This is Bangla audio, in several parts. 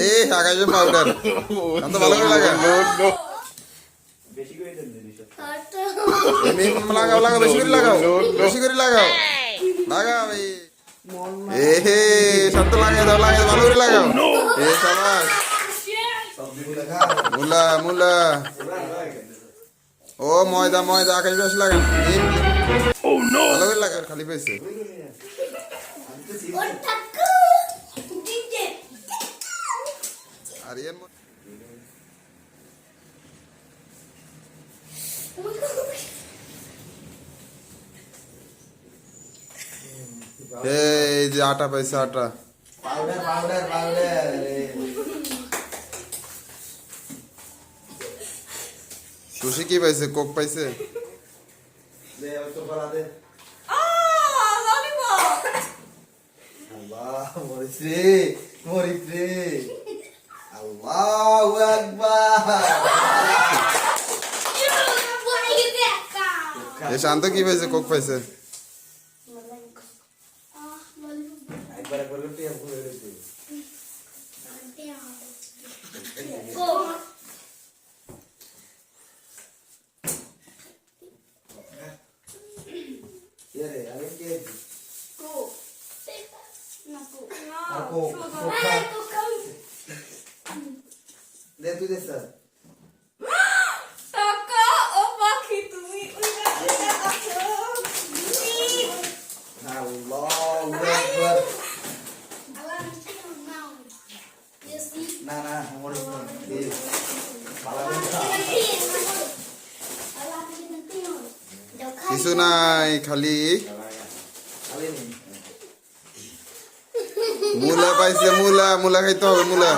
এই আকাশে পাউডার শান্ত ভালো করে লাগা লাগাও লাগাও বেশি করে লাগাও বেশি করে লাগাও লাগাও এই শান্ত লাগাই দাও ভালো করে লাগাও এই সাবাস মুলা মুলা ও ময়দা ময়দা আকাশ বেশি লাগান ভালো করে লাগা খালি পেয়েছে আর এর এই যে আটা পাইছে আটা সুশি কি পাইছে কোক পাইছে শান্ত কি পাইছে কোক পাইছে কিছু নাই খালি মুলা পাইছে মুলা মুলা খাইতে হবে মুলা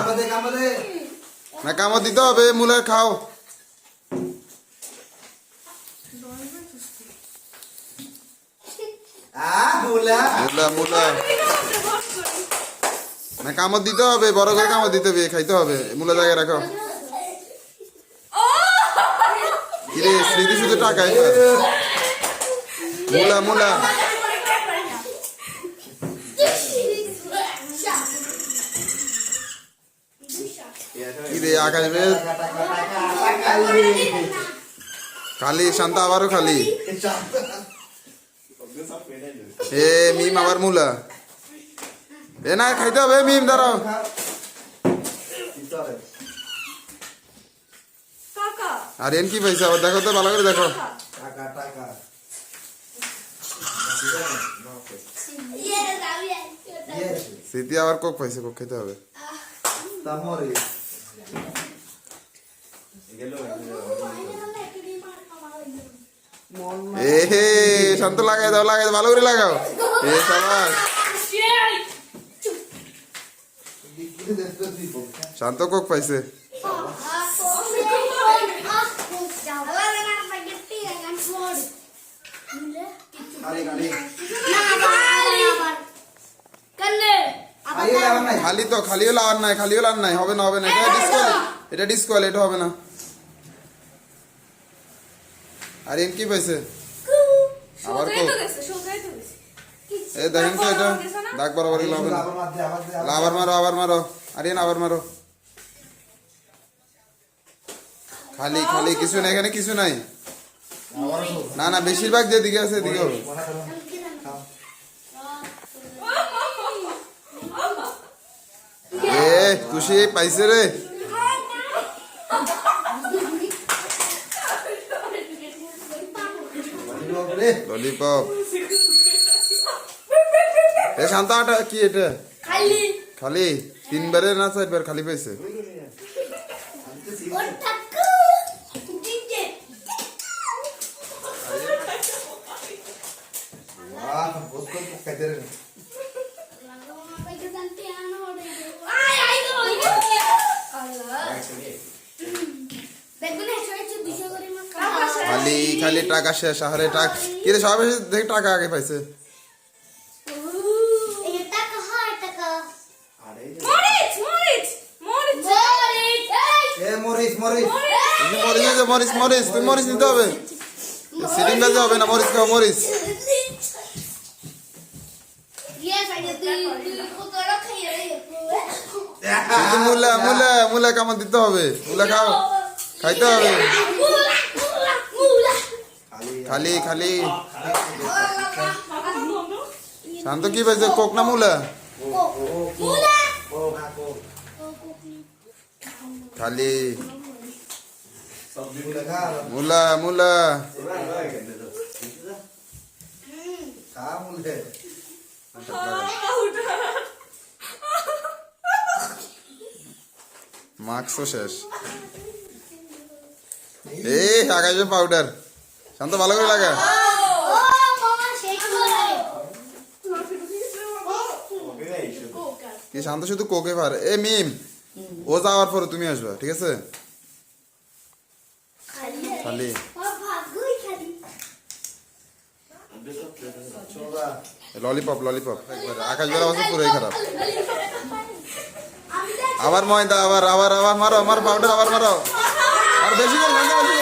না কামড় দিতে হবে মুলা খাও মুলা মুলা না কামড় দিতে হবে বড় করে কামড় দিতে হবে খাইতে হবে মুলা জায়গায় রাখো কিরে স্মৃতি শুধু টাকাই মুলা মুলা কিরে আকাশ বেশ খালি শান্ত আবারও খালি এ মিম আবার মুলা এ না খাইতে হবে মিম দাঁড়াও আর এন কি পাইছে আবার দেখো তো ভালো করে দেখো স্মৃতি আবার কোক পাইছে কোক খেতে হবে এ হে শান্ত লাগাই দাও ভালো করে লাগাও এ সাবাস শান্ত কোক পাইছে খালি তো খালিও লাগার নাই হবে না এটা ডিসকোয়াল এটা হবে না আর এন কি পাইছে আবার কোক এই দেখেন তো এটা দাগ বরাবর হবে না আবার মারো আর এন আবার মারো খালি কিছু নাই এখানে কিছু নাই না বেশিরভাগ যেদিকে আছে এদিকে হবে এ খুশি পাইছে রে ললিপপ এ শান্ত আটা কি এটা খালি 3 বারে না 4 বার খালি পাইছে খালি টাকা শেষ আরে টাকা কি রে সব দেখে টাকা আগে পাইছে মরিচ তুমি মরিচ নিতে হবে সিটিং বাজে হবে না মরিচ খাও মরিচ কিন্তু মুলা মুলা মুলা কামড় দিতে হবে, মুলা খাও, খাইতে হবে। খালি খালি শান্ত কি পাইছে, কোক না মুলা? খালি মুলা মুলা। মাস্কও শেষ। এই আকাশে পাউডার, শান্ত ভালো করে লাগা। কি শান্ত শুধু কোকে পারে। এ মিম, ও যাওয়ার পরে তুমি আসবা, ঠিক আছে? খালি ললিপপ ললিপপ। আকাশ বেলা অবস্থা পুরোই খারাপ। আবার ময়দা, আবার আবার আবার মারো, আমার পাউডার আবার মারো, আর বেশি করে বেশি করে।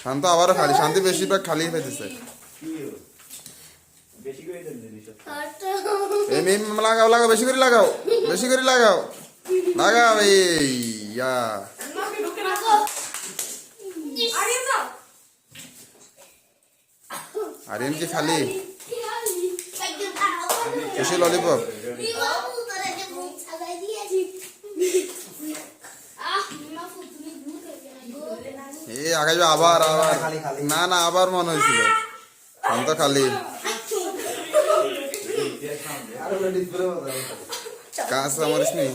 শান্ত আবারও খালি, শান্তি বেশিরভাগ খালি পেতেছে। এই মিম লাগাও লাগাও, বেশি করে লাগাও, বেশি করে লাগাও, লাগাও। এই ইয়া আরিয়ান কি খালি? খুশি ললিপপ। এই আকাশ আবার আবার, না না আবার মনে হয়েছিল শান্ত খালি। কাজ আমারিস নি।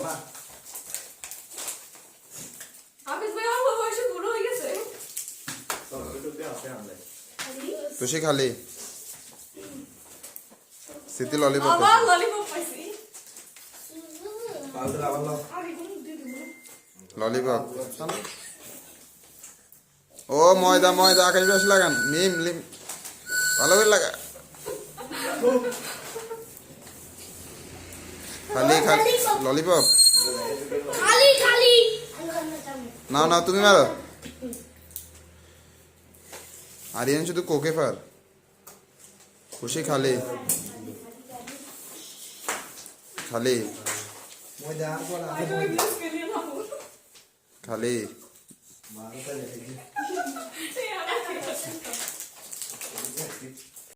তুষি খালি সিটি ললিপপ ললিপপ। ও ময়দা ময়দা, আকাশ বেশি লাগান। মিম লিম ভালো করে লাগা। খালি খালি ললিপপ। না না তুমি মারো। আরিয়ান শুধু কোকে পার। খুশি খালি খালি খালি।